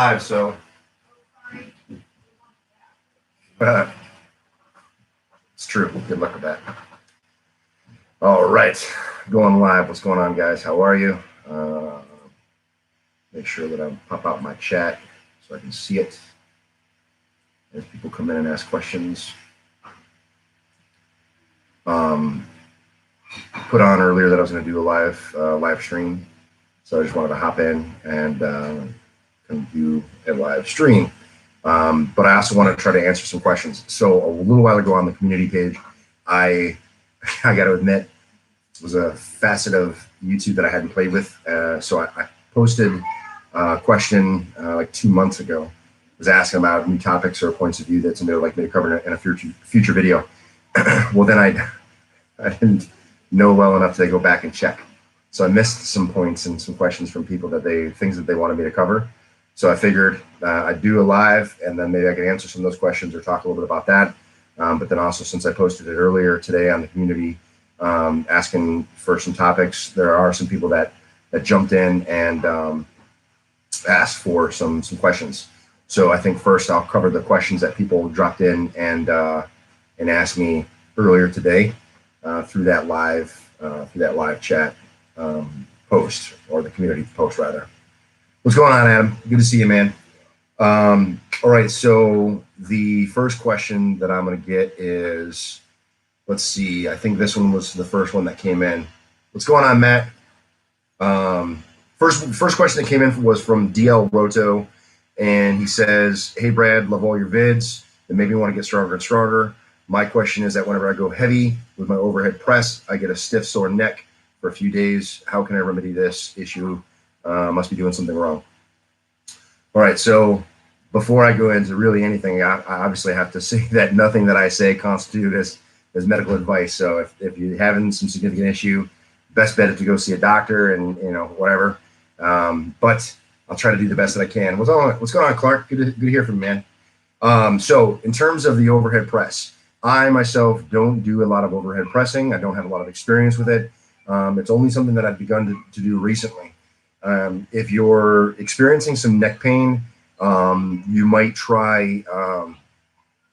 Live, so it's true. Good luck with that. All right, going live. What's going on, guys? How are you? Make sure that I pop out my chat so I can see it as people come in and ask questions. Put on earlier that I was going to do a live stream, so I just wanted to hop in and do a live stream. But I also want to try to answer some questions. So a little while ago on the community page, I got to admit, it was a facet of YouTube that I hadn't played with. So I posted a question like 2 months ago. I was asking about new topics or points of view that somebody would like me to cover in a future video. Well, then I didn't know well enough to go back and check. So I missed some points and some questions from people things that they wanted me to cover. So I figured I'd do a live, and then maybe I could answer some of those questions or talk a little bit about that. But then also, since I posted it earlier today on the community, asking for some topics, there are some people that jumped in and asked for some questions. So I think first I'll cover the questions that people dropped in and asked me earlier today through that live chat post, or the community post rather. What's going on, Adam? Good to see you, man. All right, so the first question that I'm going to get is, let's see, I think this one was the first one that came in. What's going on, Matt? First question that came in was from DL Roto, and he says, hey, Brad, love all your vids. It made me want to get stronger and stronger. My question is that whenever I go heavy with my overhead press, I get a stiff, sore neck for a few days. How can I remedy this issue? Must be doing something wrong. All right, so before I go into really anything, I obviously have to say that nothing that I say constitutes as medical advice. So if you're having some significant issue, best bet is to go see a doctor and whatever. But I'll try to do the best that I can. What's going on, Clark? Good to hear from you, man. So in terms of the overhead press, I myself don't do a lot of overhead pressing. I don't have a lot of experience with it. It's only something that I've begun to do recently. If you're experiencing some neck pain, you might try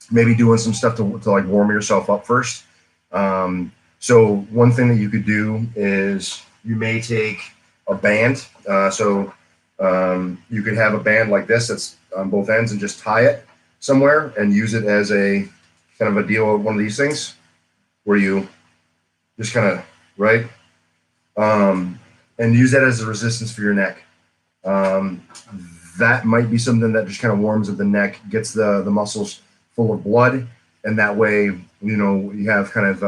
maybe doing some stuff to like warm yourself up first. So one thing that you could do is you may take a band. So you could have a band like this that's on both ends and just tie it somewhere and use it as a kind of a deal with one of these things where you just kind of, right? And use that as a resistance for your neck. That might be something that just kind of warms up the neck, gets the muscles full of blood, and that way, you have kind of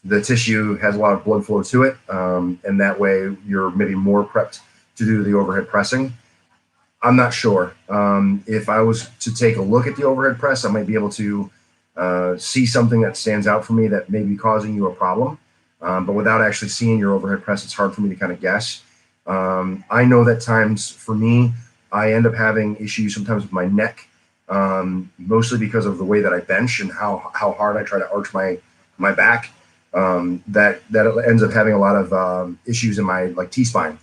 the tissue has a lot of blood flow to it, and that way you're maybe more prepped to do the overhead pressing. I'm not sure. If I was to take a look at the overhead press, I might be able to see something that stands out for me that may be causing you a problem. But without actually seeing your overhead press, it's hard for me to kind of guess. I know that times for me, I end up having issues sometimes with my neck, mostly because of the way that I bench and how hard I try to arch my back. That ends up having a lot of issues in my T-spine.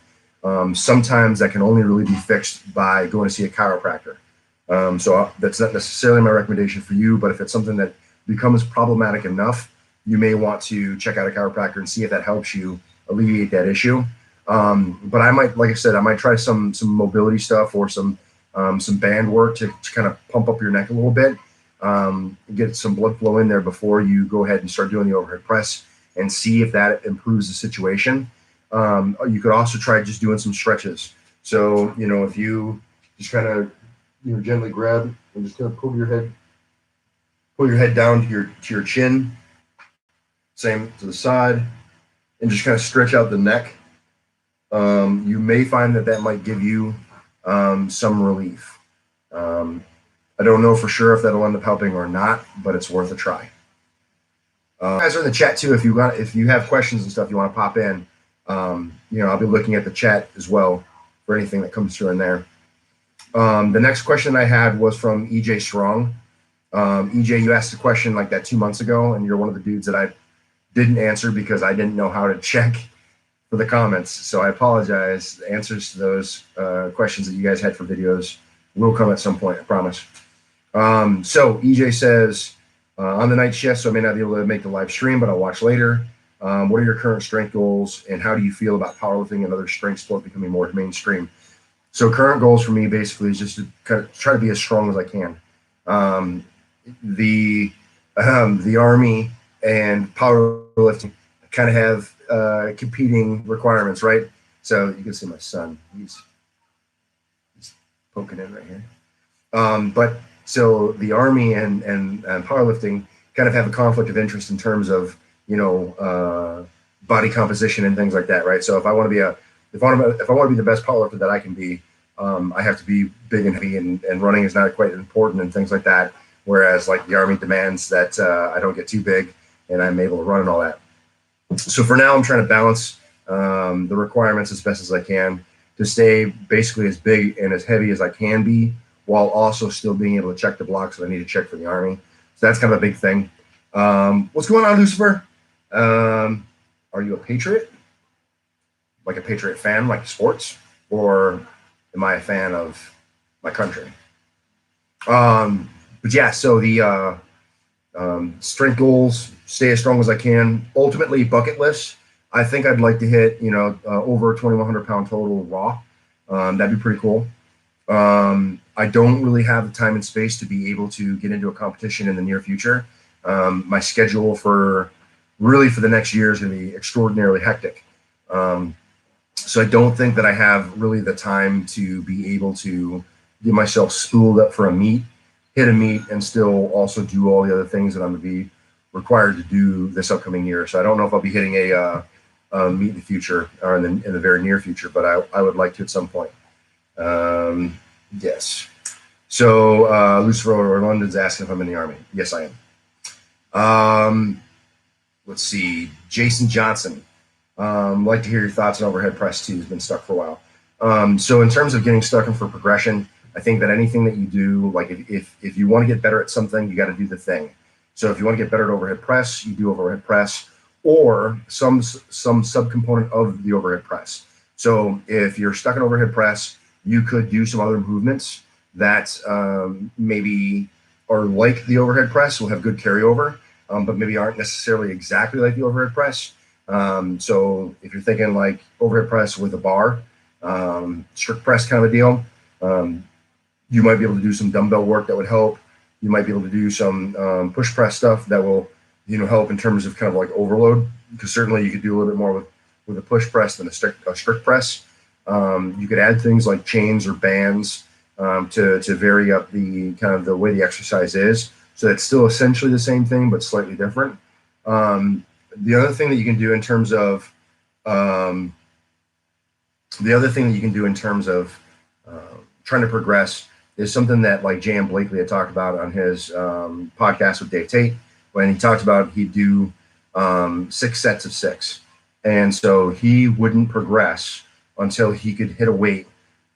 Sometimes that can only really be fixed by going to see a chiropractor. So that's not necessarily my recommendation for you, but if it's something that becomes problematic enough, you may want to check out a chiropractor and see if that helps you alleviate that issue. But I might, like I said, I might try some mobility stuff or some band work to kind of pump up your neck a little bit, get some blood flow in there before you go ahead and start doing the overhead press and see if that improves the situation. You could also try just doing some stretches. So, if you just kind of, gently grab and just kind of pull your head down to your chin, same to the side, and just kind of stretch out the neck. You may find that might give you some relief. I don't know for sure if that'll end up helping or not, but it's worth a try. You guys are in the chat too. If you have questions and stuff you want to pop in, I'll be looking at the chat as well for anything that comes through in there. The next question I had was from EJ Strong. EJ, you asked a question like that 2 months ago, and you're one of the dudes that I didn't answer because I didn't know how to check for the comments. So I apologize. The answers to those questions that you guys had for videos will come at some point, I promise. So EJ says, on the night shift, so I may not be able to make the live stream, but I'll watch later. What are your current strength goals, and how do you feel about powerlifting and other strength sport becoming more mainstream? So current goals for me basically is just to kind of try to be as strong as I can. The Army and powerlifting kind of have competing requirements, right? So you can see my son, he's poking in right here. But so the Army and powerlifting kind of have a conflict of interest in terms of, you know, body composition and things like that, right? So if I want to be if I want to be the best powerlifter that I can be, I have to be big and heavy, and running is not quite important and things like that. Whereas like the Army demands that I don't get too big and I'm able to run and all that. So for now, I'm trying to balance the requirements as best as I can to stay basically as big and as heavy as I can be, while also still being able to check the blocks that I need to check for the Army. So that's kind of a big thing. What's going on, Lucifer? Are you a Patriot? Like a Patriot fan, like sports? Or am I a fan of my country? But yeah, so the strength goals, stay as strong as I can. Ultimately, bucket list. I think I'd like to hit, you know, over 2,100 pound total raw. That'd be pretty cool. I don't really have the time and space to be able to get into a competition in the near future. My schedule for the next year is going to be extraordinarily hectic. So I don't think that I have really the time to be able to get myself spooled up for a meet, hit a meet, and still also do all the other things that I'm going to be required to do this upcoming year. So I don't know if I'll be hitting a meet in the future or in the very near future, but I would like to at some point. Yes. So Lucifer London's asking if I'm in the Army. Yes, I am. Let's see. Jason Johnson. Like to hear your thoughts on overhead press too. Has been stuck for a while. So in terms of getting stuck and for progression, I think that anything that you do, like if you want to get better at something, you got to do the thing. So if you want to get better at overhead press, you do overhead press or some subcomponent of the overhead press. So if you're stuck in overhead press, you could do some other movements that maybe are like the overhead press, will have good carryover, but maybe aren't necessarily exactly like the overhead press. So if you're thinking like overhead press with a bar, strict press kind of a deal, you might be able to do some dumbbell work that would help. You might be able to do some push press stuff that will, you know, help in terms of kind of like overload, because certainly you could do a little bit more with a push press than a strict press. You could add things like chains or bands to vary up the kind of the way the exercise is. So it's still essentially the same thing, but slightly different. The other thing that you can do in terms of trying to progress is something that like Jan Blakely had talked about on his podcast with Dave Tate, when he talked about he'd do 6 sets of 6. And so he wouldn't progress until he could hit a weight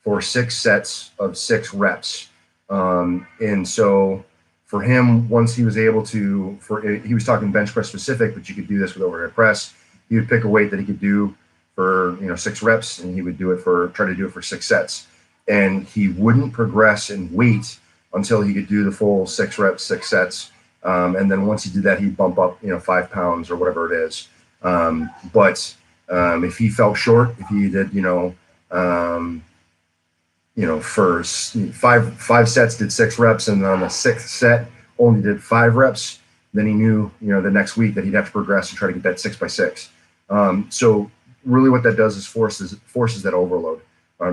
for 6 sets of 6 reps. And so for him, once he was able to, he was talking bench press specific, but you could do this with overhead press. He would pick a weight that he could do for 6 reps, and he would try to do it for 6 sets. And he wouldn't progress in weight until he could do the full 6 reps, 6 sets. And then once he did that, he'd bump up, 5 pounds or whatever it is. But if he fell short, if he did, for 5 sets did 6 reps, and on the 6th set only did 5 reps, then he knew, the next week that he'd have to progress and try to get that 6 by 6. So really what that does is forces that overload,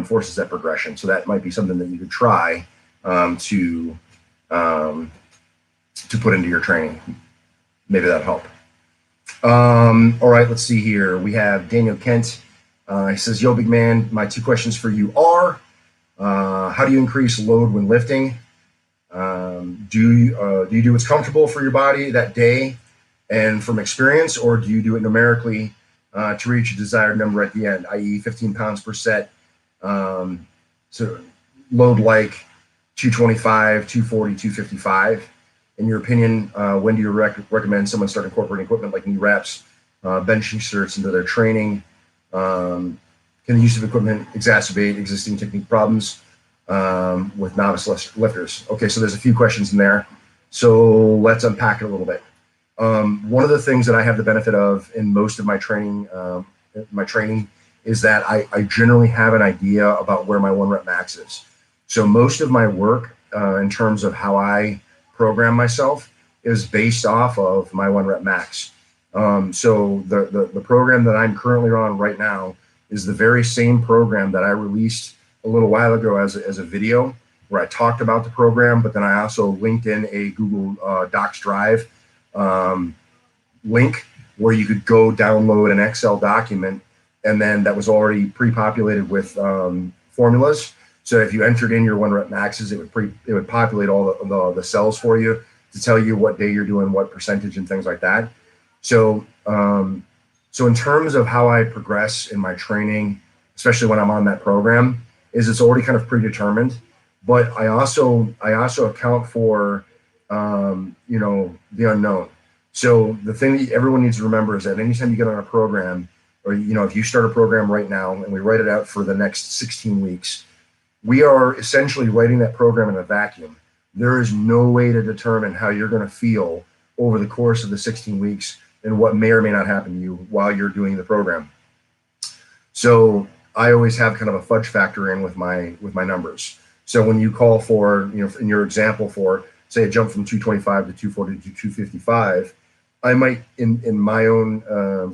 forces that progression. So that might be something that you could try to put into your training. Maybe that'll help. All right, let's see here. We have Daniel Kent. He says, "Yo, big man, my 2 questions for you are, how do you increase load when lifting? Do you do what's comfortable for your body that day and from experience, or do you do it numerically to reach a desired number at the end, i.e. 15 pounds per set? So load like 225, 240, 255. In your opinion, when do you recommend someone start incorporating equipment like knee wraps, bench inserts into their training? Can the use of equipment exacerbate existing technique problems with novice lifters? Okay, so there's a few questions in there. So let's unpack it a little bit. One of the things that I have the benefit of in most of my training, is that I generally have an idea about where my 1 rep max is. So most of my work in terms of how I program myself is based off of my 1 rep max. So the program that I'm currently on right now is the very same program that I released a little while ago as a video where I talked about the program, but then I also linked in a Google Docs Drive link where you could go download an Excel document, and then that was already pre-populated with formulas. So if you entered in your 1 rep maxes, it would populate all the cells for you to tell you what day you're doing what percentage and things like that. So so in terms of how I progress in my training, especially when I'm on that program, is it's already kind of predetermined. But I also account for the unknown. So the thing that everyone needs to remember is that anytime you get on a program, or if you start a program right now and we write it out for the next 16 weeks, we are essentially writing that program in a vacuum. There is no way to determine how you're going to feel over the course of the 16 weeks and what may or may not happen to you while you're doing the program. So I always have kind of a fudge factor in with my numbers. So when you call for, in your example for, say, a jump from 225 to 240 to 255, I might, in my own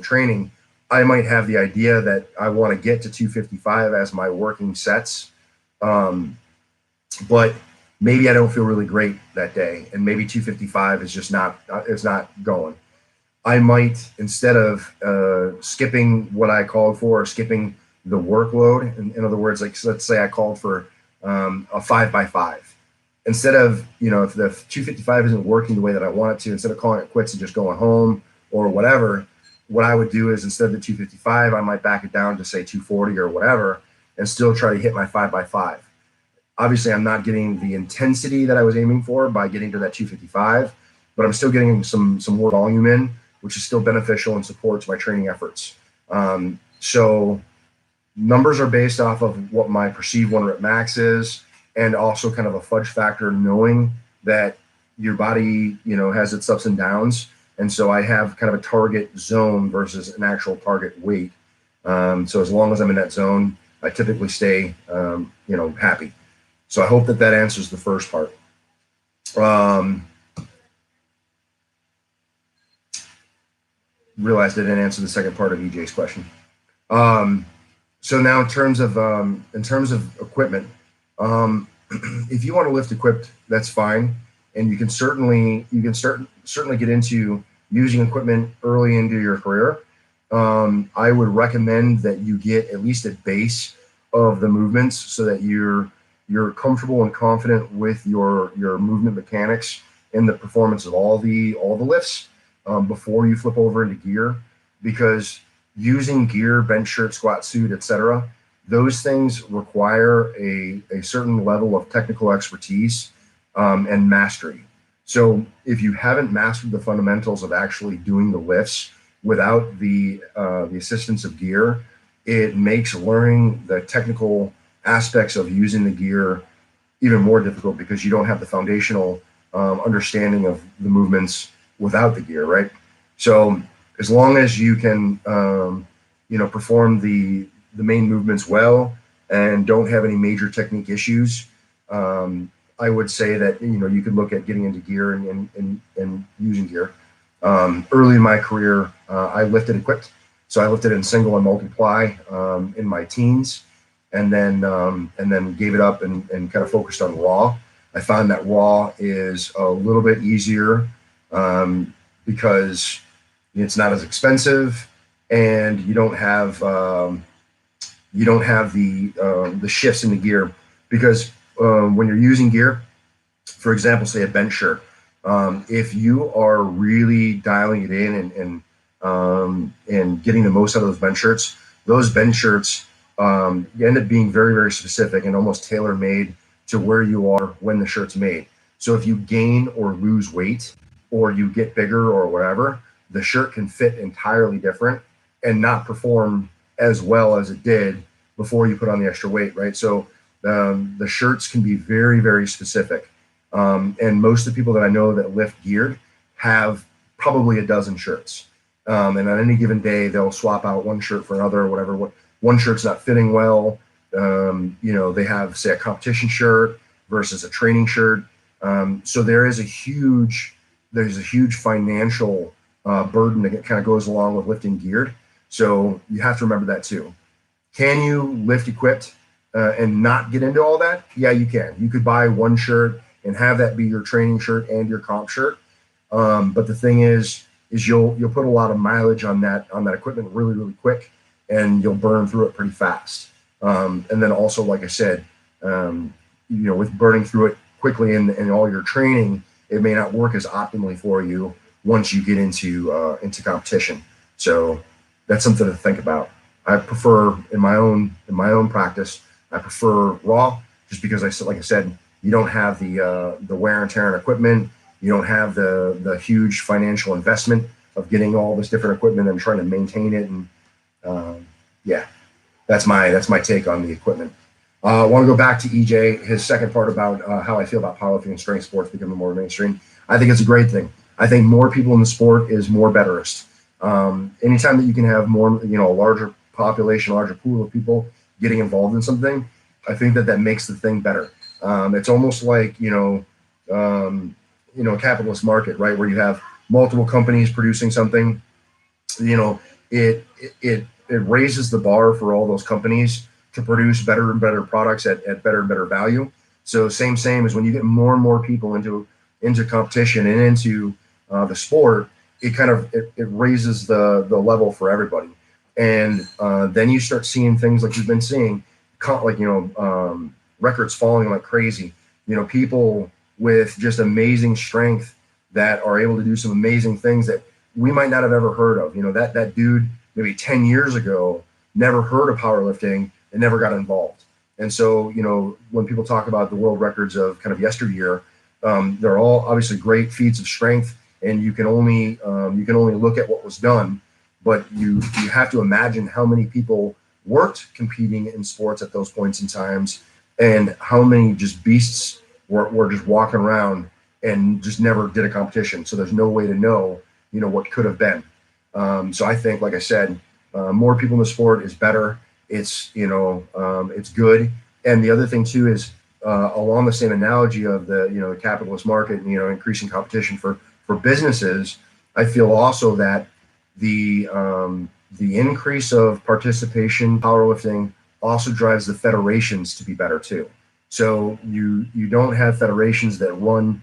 training, I might have the idea that I want to get to 255 as my working sets. But maybe I don't feel really great that day, and maybe 255 is just not going. I might, instead of skipping what I called for, or skipping the workload, in other words, like, so let's say I called for a 5x5. Instead of, if the 255 isn't working the way that I want it to, instead of calling it quits and just going home or whatever, what I would do is, instead of the 255, I might back it down to, say, 240 or whatever, and still try to hit my 5x5. Obviously, I'm not getting the intensity that I was aiming for by getting to that 255, but I'm still getting some more volume in, which is still beneficial and supports my training efforts. So numbers are based off of what my perceived 1 rep max is, and also kind of a fudge factor, knowing that your body, has its ups and downs. And so I have kind of a target zone versus an actual target weight. So as long as I'm in that zone, I typically stay, happy. So I hope that answers the first part. Realized I didn't answer the second part of EJ's question. So now in terms of equipment, if you want to lift equipped, that's fine, and you can certainly get into using equipment early into your career. I would recommend that you get at least a base of the movements so that you're comfortable and confident with your movement mechanics and the performance of all the lifts before you flip over into gear, because using gear, bench, shirt, squat, suit, etc., those things require a certain level of technical expertise and mastery. So if you haven't mastered the fundamentals of actually doing the lifts without the assistance of gear, it makes learning the technical aspects of using the gear even more difficult, because you don't have the foundational understanding of the movements without the gear, right? So as long as you can, perform the main movements well and don't have any major technique issues, I would say that, you could look at getting into gear and using gear. Early in my career, I lifted equipped. So I lifted in single and multiply in my teens, and then gave it up and kind of focused on raw. I found that raw is a little bit easier because it's not as expensive, and you don't have the shifts in the gear, because when you're using gear, for example, say a bench shirt, if you are really dialing it in and getting the most out of those bench shirts end up being very, very specific and almost tailor made to where you are when the shirt's made. So if you gain or lose weight, or you get bigger or whatever, the shirt can fit entirely different and not perform as well as it did before you put on the extra weight, right? So the shirts can be very, very specific. And most of the people that I know that lift geared have probably a dozen shirts. And on any given day, they'll swap out one shirt for another or whatever. One shirt's not fitting well. They have, say, a competition shirt versus a training shirt. So there's a huge financial burden that kind of goes along with lifting geared. So you have to remember that too. Can you lift equipped and not get into all that? Yeah, you can. You could buy one shirt and have that be your training shirt and your comp shirt. But the thing is you'll put a lot of mileage on that equipment really, really quick, and you'll burn through it pretty fast. And then also, like I said, with burning through it quickly in all your training, it may not work as optimally for you once you get into competition. So that's something to think about. I prefer in my own practice, I prefer raw, just because like I said, you don't have the wear and tear on equipment. You don't have the huge financial investment of getting all this different equipment and trying to maintain it. And that's my take on the equipment. I want to go back to EJ, his second part about how I feel about powerlifting and strength sports becoming more mainstream. I think it's a great thing. I think more people in the sport is more betterist. Anytime that you can have more, a larger population, larger pool of people getting involved in something, I think that makes the thing better. It's almost like, a capitalist market, right? Where you have multiple companies producing something, it raises the bar for all those companies to produce better and better products at better and better value. So same as when you get more and more people into competition and into the sport, it raises the level for everybody. And then you start seeing things like you've been seeing, records falling like crazy. People with just amazing strength that are able to do some amazing things that we might not have ever heard of. That dude maybe 10 years ago never heard of powerlifting and never got involved. And so, when people talk about the world records of kind of yesteryear, they're all obviously great feats of strength, and you can only look at what was done, but you have to imagine how many people worked competing in sports at those points in times, and how many just beasts were just walking around and just never did a competition. So there's no way to know, what could have been. So I think, like I said, more people in the sport is better. It's good. And the other thing too is along the same analogy of the capitalist market and increasing competition for businesses. I feel also that the increase of participation powerlifting also drives the federations to be better too. So you don't have federations that run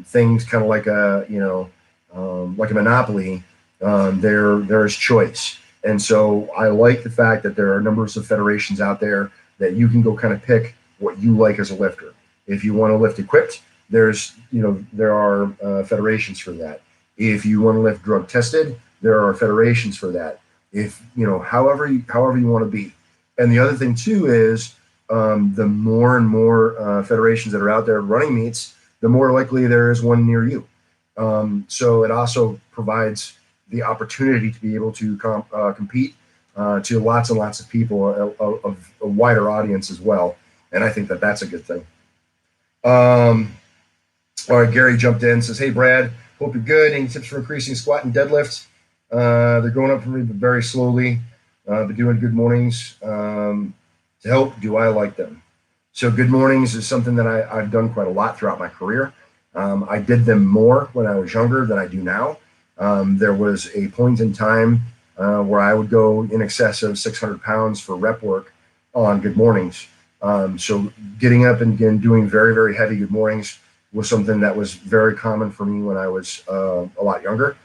things kind of like a monopoly. There is choice. And so I like the fact that there are numbers of federations out there that you can go kind of pick what you like as a lifter. If you want to lift equipped, there are federations for that. If you want to lift drug tested, there are federations for that. If however you want to be. And the other thing too is the more and more federations that are out there running meets, the more likely there is one near you. So it also provides the opportunity to be able to compete to lots and lots of people, of a wider audience as well. And I think that that's a good thing. All right, Gary jumped in, says, "Hey, Brad, hope you're good. Any tips for increasing squat and deadlift? They're going up for me, but very slowly. But doing good mornings to help. Do I like them?" So good mornings is something that I've done quite a lot throughout my career. I did them more when I was younger than I do now. There was a point in time where I would go in excess of 600 pounds for rep work on good mornings. So getting up and again doing very, very heavy good mornings was something that was very common for me when I was a lot younger.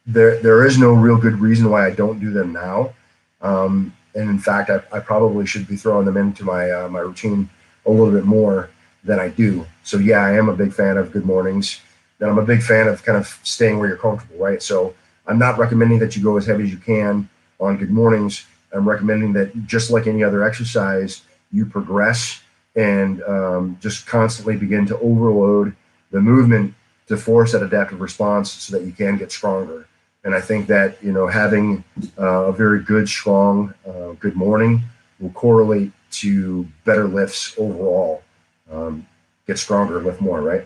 There is no real good reason why I don't do them now. And in fact, I probably should be throwing them into my my routine a little bit more than I do. So yeah, I am a big fan of good mornings. And I'm a big fan of kind of staying where you're comfortable, right? So I'm not recommending that you go as heavy as you can on good mornings. I'm recommending that just like any other exercise, you progress and just constantly begin to overload the movement to force that adaptive response so that you can get stronger. And I think that, having a very good, strong, good morning will correlate to better lifts overall. Get stronger, lift more, right?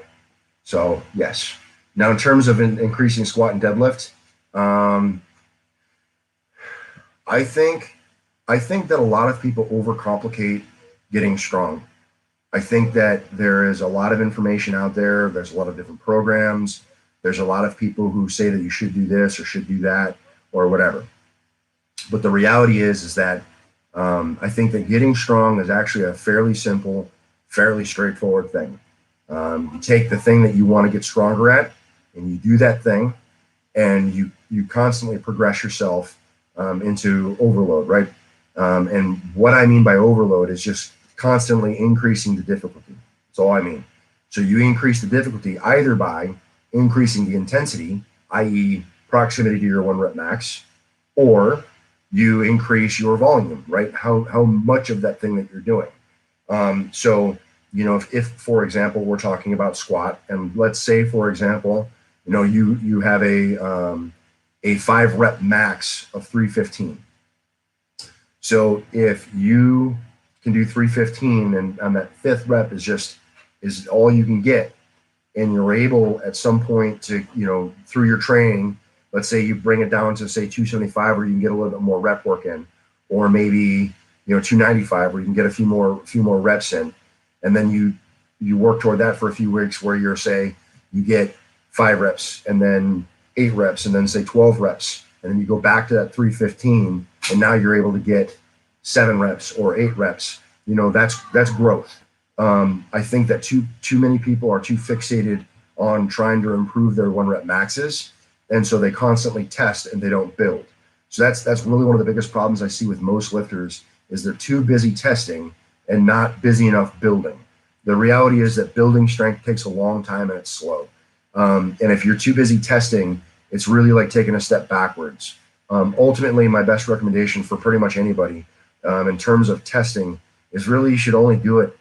So, yes. Now, in terms of increasing squat and deadlift, um, I think I think that a lot of people overcomplicate getting strong. I think that there is a lot of information out there. There's a lot of different programs. There's a lot of people who say that you should do this or should do that or whatever. But the reality is that I think that getting strong is actually a fairly simple, fairly straightforward thing. You take the thing that you want to get stronger at, and you do that thing, and you constantly progress yourself into overload, right? And what I mean by overload is just constantly increasing the difficulty. That's all I mean. So you increase the difficulty either by increasing the intensity, i.e., proximity to your 1 rep max, or you increase your volume, right? How much of that thing that you're doing. So if for example we're talking about squat, and let's say for example, you have a 5 rep max of 315. So if you can do 315 and on that 5th rep is all you can get, and you're able at some point to, through your training, let's say you bring it down to say 275 where you can get a little bit more rep work in, or maybe 295 where you can get a few more reps in, and then you work toward that for a few weeks where you get 5 reps and then 8 reps and then say 12 reps, and then you go back to that 315, and now you're able to get 7 reps or 8 reps. That's growth. I think that too many people are too fixated on trying to improve their 1 rep maxes, and so they constantly test and they don't build. So that's really one of the biggest problems I see with most lifters is they're too busy testing and not busy enough building. The reality is that building strength takes a long time and it's slow. And if you're too busy testing, it's really like taking a step backwards. Ultimately, my best recommendation for pretty much anybody in terms of testing is really you should only do it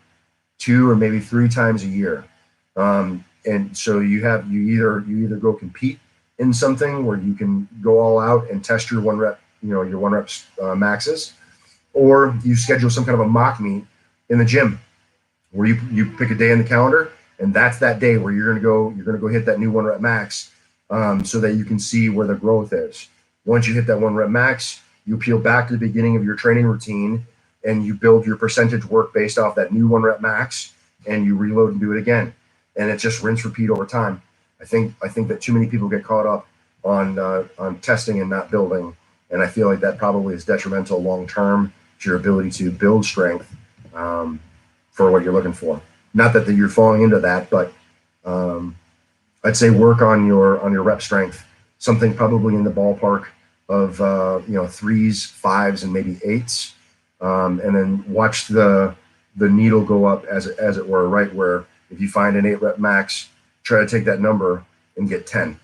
2 or maybe 3 times a year. And so you either go compete in something where you can go all out and test your 1 rep, your 1 rep maxes, or you schedule some kind of a mock meet in the gym where you pick a day in the calendar, and that's that day where you're gonna go hit that new 1 rep max, so that you can see where the growth is. Once you hit that 1 rep max, you peel back to the beginning of your training routine and you build your percentage work based off that new 1 rep max, and you reload and do it again. And it's just rinse repeat over time. I think that too many people get caught up on testing and not building, and I feel like that probably is detrimental long term to your ability to build strength for what you're looking for. Not that you're falling into that, but I'd say work on your rep strength, something probably in the ballpark of 3s, 5s, and maybe 8s, and then watch the needle go up as it were, right? Where if you find an 8 rep max, try to take that number and get 10.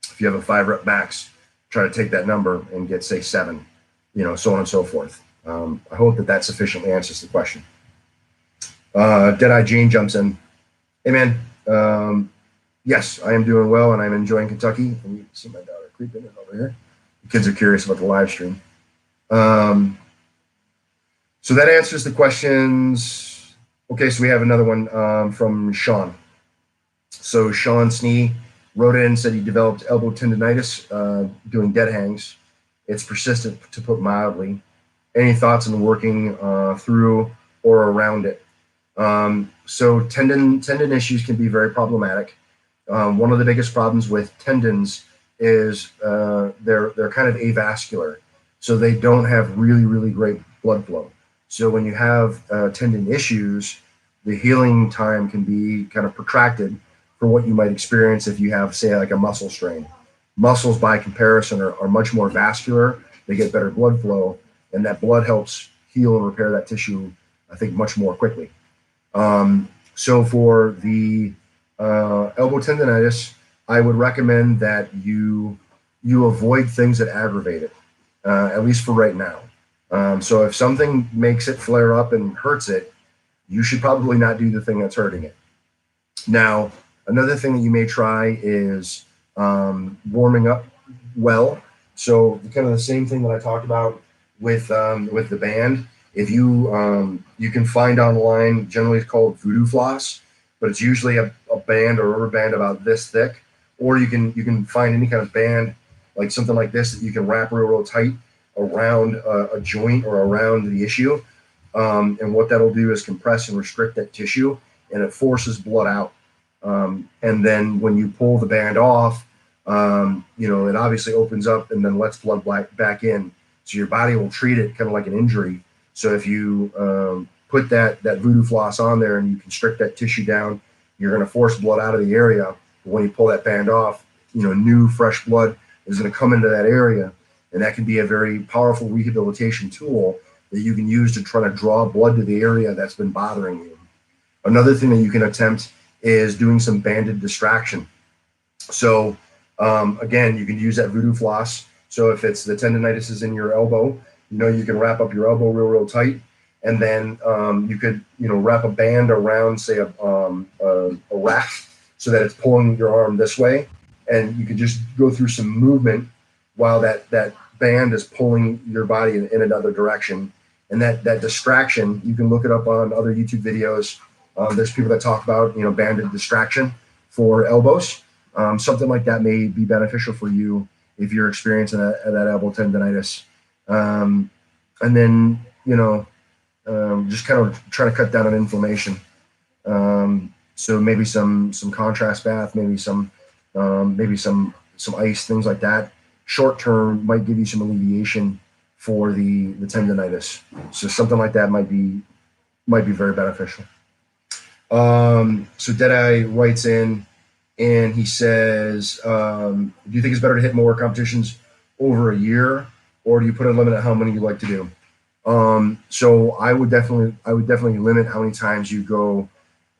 If you have a 5 rep max, try to take that number and get say 7, so on and so forth. I hope that sufficiently answers the question. Deadeye Gene jumps in. Hey man, yes, I am doing well and I'm enjoying Kentucky. And you can see my daughter creeping in over here. The kids are curious about the live stream. So that answers the questions. Okay, so we have another one from Sean. So Sean Snee wrote in and said he developed elbow tendonitis doing dead hangs. It's persistent, to put mildly. Any thoughts on working through or around it? So tendon issues can be very problematic. One of the biggest problems with tendons is they're kind of avascular, so they don't have really great blood flow. So when you have tendon issues, the healing time can be kind of protracted for what you might experience if you have, say, like a muscle strain. Muscles, by comparison, are much more vascular. They get better blood flow, and that blood helps heal and repair that tissue, I think, much more quickly. So for the elbow tendonitis, I would recommend that you avoid things that aggravate it, at least for right now. So if something makes it flare up and hurts it, you should probably not do the thing that's hurting it. Now, another thing that you may try is warming up well. So kind of the same thing that I talked about with the band. If you can find online, generally it's called voodoo floss, but it's usually a band or rubber band about this thick, or you can find any kind of band like something like this that you can wrap real tight around a joint or around the issue. And what that'll do is compress and restrict that tissue, and it forces blood out. And then when you pull the band off, it obviously opens up and then lets blood back in. So your body will treat it kind of like an injury. So if you put that voodoo floss on there and you constrict that tissue down, you're going to force blood out of the area. But when you pull that band off, new fresh blood is going to come into that area, and that can be a very powerful rehabilitation tool that you can use to try to draw blood to the area that's been bothering you. Another thing that you can attempt is doing some banded distraction. So again, you can use that voodoo floss. So if it's the tendonitis is in your elbow, you can wrap up your elbow real tight, and then you could wrap a band around, say, a rack, so that it's pulling your arm this way, and you could just go through some movement while that band is pulling your body in another direction. And that distraction, you can look it up on other YouTube videos. There's people that talk about banded distraction for elbows. Something like that may be beneficial for you if you're experiencing that elbow tendonitis. And then just kind of try to cut down on inflammation. So maybe some contrast bath, maybe some ice, things like that. Short term might give you some alleviation for the tendonitis. So something like that might be very beneficial. So Deadeye writes in and he says, do you think it's better to hit more competitions over a year, or do you put a limit at how many you like to do? So I would definitely limit how many times you go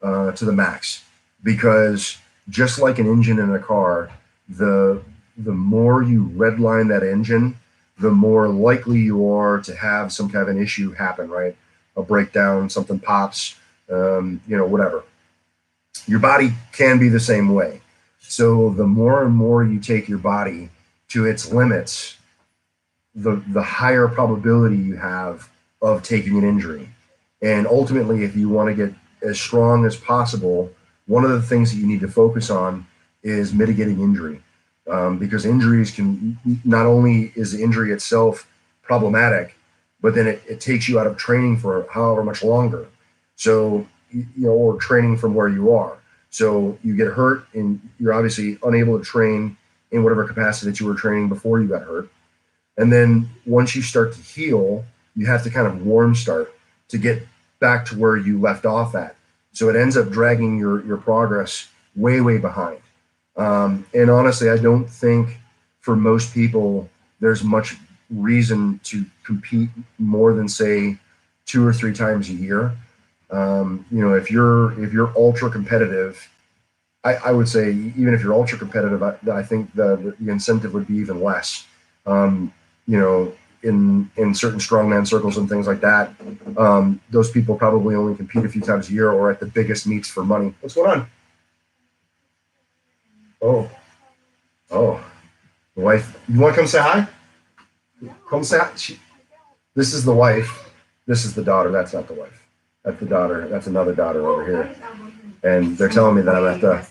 to the max, because just like an engine in a car, the more you redline that engine, the more likely you are to have some kind of an issue happen, right? A breakdown, something pops, whatever. Your body can be the same way. So the more and more you take your body to its limits, the higher probability you have of taking an injury. And ultimately, if you want to get as strong as possible, one of the things that you need to focus on is mitigating injury. Because injuries can, not only is the injury itself problematic, but then it takes you out of training for however much longer. So, or training from where you are. So you get hurt and you're obviously unable to train in whatever capacity that you were training before you got hurt. And then once you start to heal, you have to kind of warm start to get back to where you left off at. So it ends up dragging your progress way behind. And honestly, I don't think for most people there's much reason to compete more than, say, 2 or 3 times a year. If you're ultra competitive, I would say even if you're ultra competitive, I think the incentive would be even less. In certain strongman circles and things like that, those people probably only compete a few times a year or at the biggest meets for money. What's going on? Oh, the wife. You want to come say hi? Come say hi. This is the wife. This is the daughter. That's not the wife. That's the daughter. That's another daughter over here. And they're telling me that I'm going to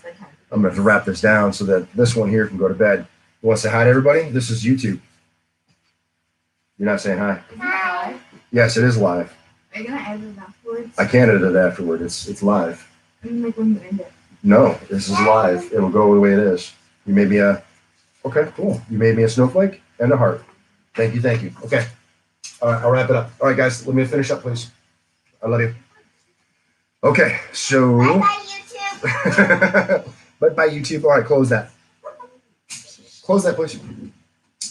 have to wrap this down so that this one here can go to bed. You want to say hi to everybody? This is YouTube. You're not saying hi? Hi. Yes, it is live. Are you going to edit it afterwards? I can't edit it afterward. It's live. I'm like when you end it. No, this is live. It'll go the way it is. You made me okay, cool. You made me a snowflake and a heart. Thank you. Okay. All right, I'll wrap it up. All right, guys, let me finish up, please. I love you. Okay, so. Bye, YouTube. Bye, YouTube. All right, close that. Close that, please.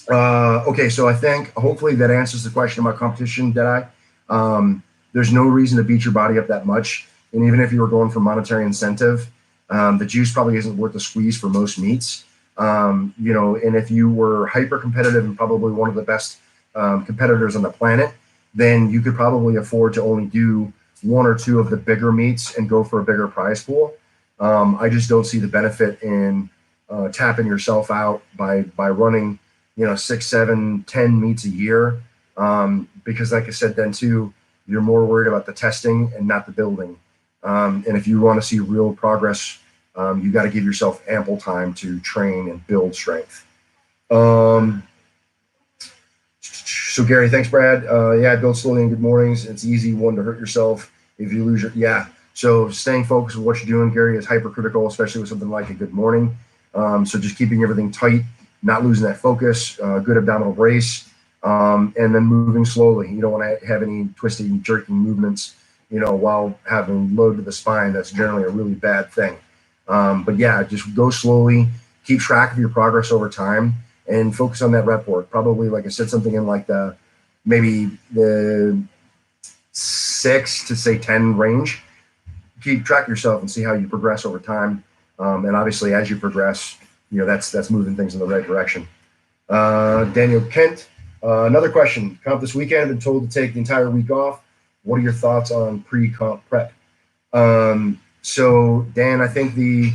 Okay, so I think hopefully that answers the question about competition, Deadeye. There's no reason to beat your body up that much. And even if you were going for monetary incentive, the juice probably isn't worth the squeeze for most meets. And if you were hyper competitive and probably one of the best competitors on the planet, then you could probably afford to only do 1 or 2 of the bigger meets and go for a bigger prize pool. I just don't see the benefit in tapping yourself out by running 6, 7, 10 meets a year. Because like I said, then too, you're more worried about the testing and not the building. And if you want to see real progress, you got to give yourself ample time to train and build strength. So Gary, thanks, Brad. Yeah, build slowly in good mornings. It's easy one to hurt yourself if you lose your So staying focused with what you're doing, Gary, is hypercritical, especially with something like a good morning. So just keeping everything tight, not losing that focus, good abdominal brace, and then moving slowly. You don't want to have any twisting, jerking movements, while having load to the spine. That's generally a really bad thing. But yeah, just go slowly, keep track of your progress over time, and focus on that rep work. Probably, like I said, something in like maybe the 6 to say 10 range. Keep track of yourself and see how you progress over time. And obviously, as you progress, that's moving things in the right direction. Daniel Kent, another question. Comp this weekend. I've been told to take the entire week off. What are your thoughts on pre-comp prep? So Dan, I think the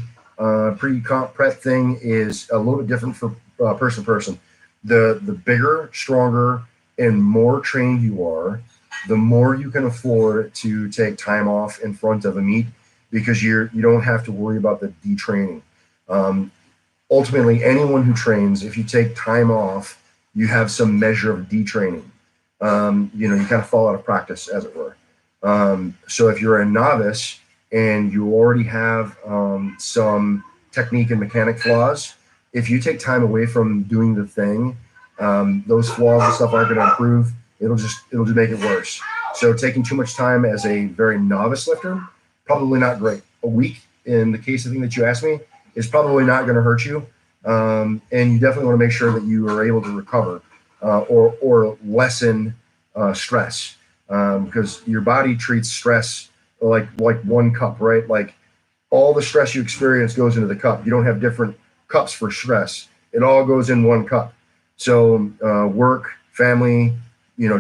pre-comp prep thing is a little bit different for person to person. The bigger, stronger, and more trained you are, the more you can afford to take time off in front of a meet, because you don't have to worry about the detraining. Ultimately, anyone who trains, if you take time off, you have some measure of detraining. You kind of fall out of practice, as it were. So if you're a novice and you already have some technique and mechanic flaws, if you take time away from doing the thing, those flaws and stuff aren't going to improve. It'll just make it worse. So taking too much time as a very novice lifter, probably not great. A week, in the case of the thing that you asked me, is probably not going to hurt you. And you definitely want to make sure that you are able to recover or lessen stress, because your body treats stress like one cup, right? Like all the stress you experience goes into the cup. You don't have different cups for stress. It all goes in one cup. So work, family,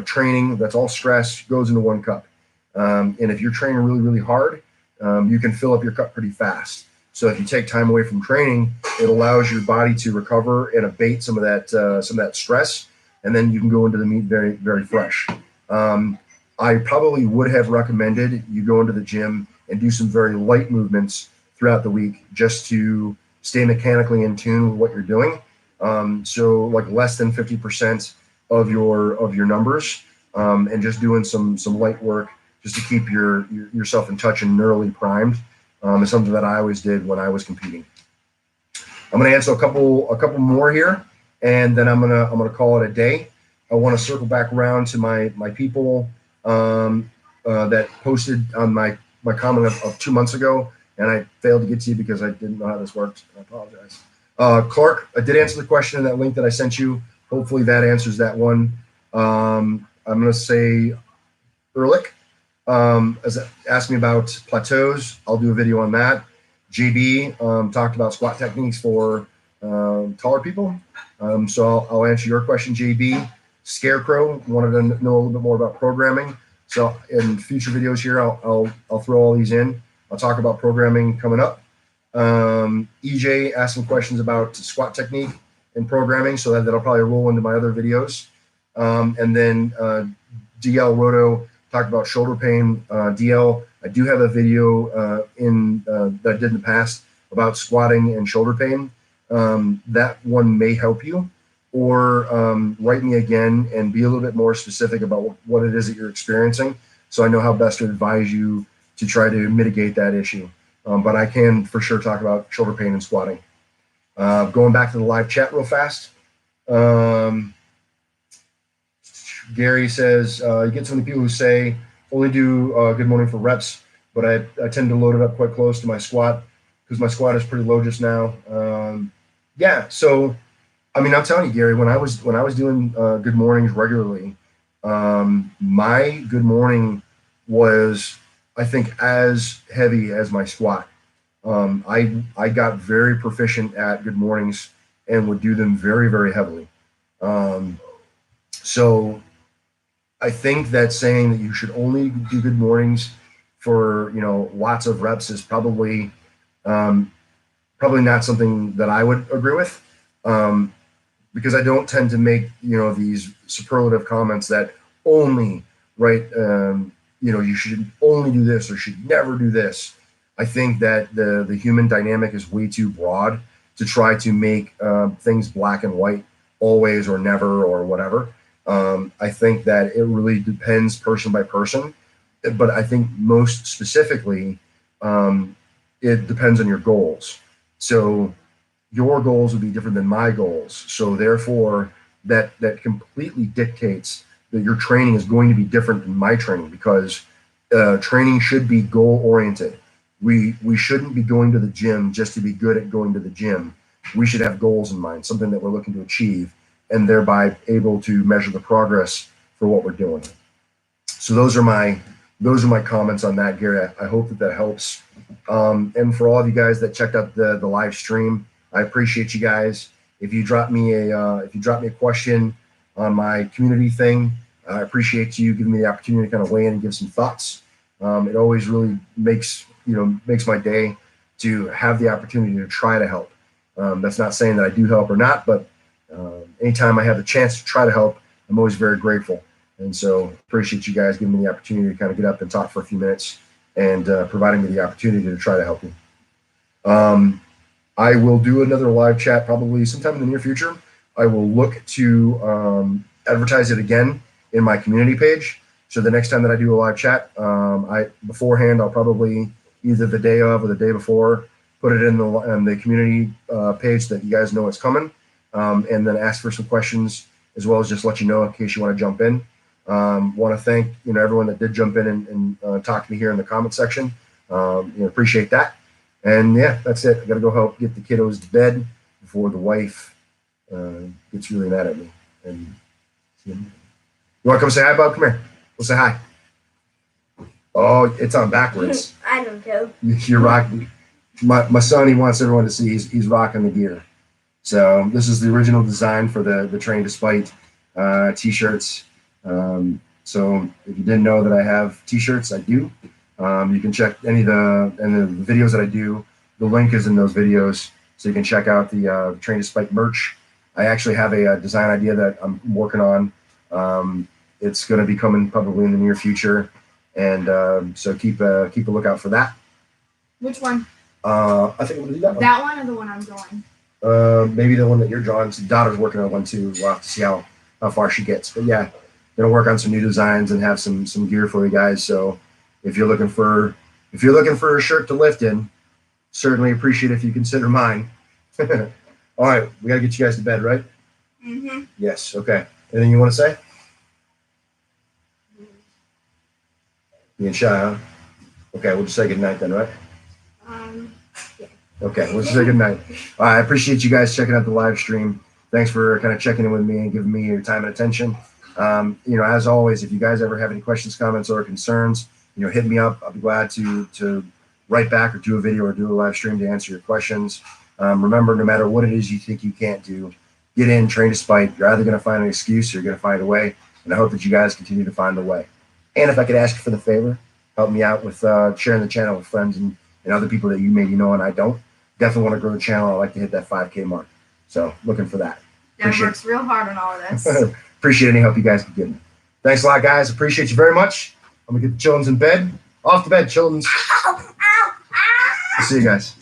training, that's all stress goes into one cup. And if you're training really, really hard, you can fill up your cup pretty fast. So if you take time away from training, it allows your body to recover and abate some of that stress, and then you can go into the meet very, very fresh. I probably would have recommended you go into the gym and do some very light movements throughout the week, just to stay mechanically in tune with what you're doing. So like less than 50% of your numbers, and just doing some light work just to keep yourself in touch and neurally primed. Is something that I always did when I was competing. I'm going to answer a couple more here, and then I'm gonna call it a day. I want to circle back around to my people that posted on my comment of 2 months ago, and I failed to get to you because I didn't know how this worked. I apologize. Clark, I did answer the question in that link that I sent you. Hopefully that answers that one. I'm going to say Ehrlich. Asked me about plateaus. I'll do a video on that. JB talked about squat techniques for taller people. So I'll answer your question, JB. Scarecrow wanted to know a little bit more about programming. So in future videos here, I'll throw all these in. I'll talk about programming coming up. EJ asked some questions about squat technique and programming, so that'll probably roll into my other videos. And then DL Roto talked about shoulder pain. DL, I do have a video that I did in the past about squatting and shoulder pain. That one may help you. Or write me again and be a little bit more specific about what it is that you're experiencing, so I know how best to advise you to try to mitigate that issue. But I can for sure talk about shoulder pain and squatting. Going back to the live chat real fast. Gary says, you get so many people who say, only do good morning for reps, but I tend to load it up quite close to my squat because my squat is pretty low just now. So I mean, I'm telling you, Gary, when I was doing good mornings regularly, my good morning was, I think, as heavy as my squat. I got very proficient at good mornings and would do them very, very heavily. So I think that saying that you should only do good mornings for lots of reps is probably not something that I would agree with. because I don't tend to make these superlative comments that only right you should only do this or should never do this. I think that the human dynamic is way too broad to try to make things black and white, always or never or whatever. I think that it really depends person by person, but I think most specifically, it depends on your goals. So your goals would be different than my goals. So therefore, that completely dictates that your training is going to be different than my training, because training should be goal oriented. We shouldn't be going to the gym just to be good at going to the gym. We should have goals in mind, something that we're looking to achieve, and thereby able to measure the progress for what we're doing. So those are my comments on that, Gary. I hope that helps. And for all of you guys that checked out the live stream, I appreciate you guys. If you drop me a question on my community thing, I appreciate you giving me the opportunity to kind of weigh in and give some thoughts. It always really makes my day to have the opportunity to try to help. That's not saying that I do help or not, but anytime I have the chance to try to help, I'm always very grateful. And so appreciate you guys giving me the opportunity to kind of get up and talk for a few minutes and providing me the opportunity to try to help you. I will do another live chat probably sometime in the near future. I will look to advertise it again in my community page. So the next time that I do a live chat, beforehand, I'll probably either the day of or the day before put it in the community page so that you guys know it's coming, and then ask for some questions, as well as just let you know in case you want to jump in. Want to thank everyone that did jump in and talk to me here in the comment section. Appreciate that. And yeah, that's it. I got to go help get the kiddos to bed before the wife gets really mad at me. And you want to come say hi, Bob? Come here. We'll say hi. Oh, it's on backwards. I don't know. You're rocking. My son, he wants everyone to see he's rocking the gear. So this is the original design for the Train Despite t-shirts. So if you didn't know that I have t-shirts, I do. You can check any of the videos that I do. The link is in those videos, so you can check out the Train Despite merch. I actually have a design idea that I'm working on. It's going to be coming probably in the near future, and so keep a lookout for that. Which one? I think I'm going to do that one. That one or the one I'm drawing? Maybe the one that you're drawing. So daughter's working on one too. We'll have to see how far she gets. But yeah, gonna work on some new designs and have some gear for you guys. So if you're looking for a shirt to lift in, certainly appreciate it if you consider mine. All right, we gotta get you guys to bed, right? Mm-hmm. Yes. Okay. Anything you want to say? Being shy, huh? Okay, we'll just say good night then, right? Yeah. Okay, we'll just say good night. I appreciate you guys checking out the live stream. Thanks for kind of checking in with me and giving me your time and attention. As always, if you guys ever have any questions, comments, or concerns, hit me up. I'll be glad to write back or do a video or do a live stream to answer your questions. Remember, no matter what it is you think you can't do, get in, train despite. You're either going to find an excuse or you're going to find a way. And I hope that you guys continue to find a way. And if I could ask you for the favor, help me out with sharing the channel with friends and other people that you maybe know and I don't. Definitely want to grow the channel. I like to hit that 5K mark. So looking for that. Dad works real hard on all of this. Appreciate any help you guys can give me. Thanks a lot, guys. Appreciate you very much. I'm going to get the children's in bed. Off to bed, children's. Ow, ow, ow. See you guys.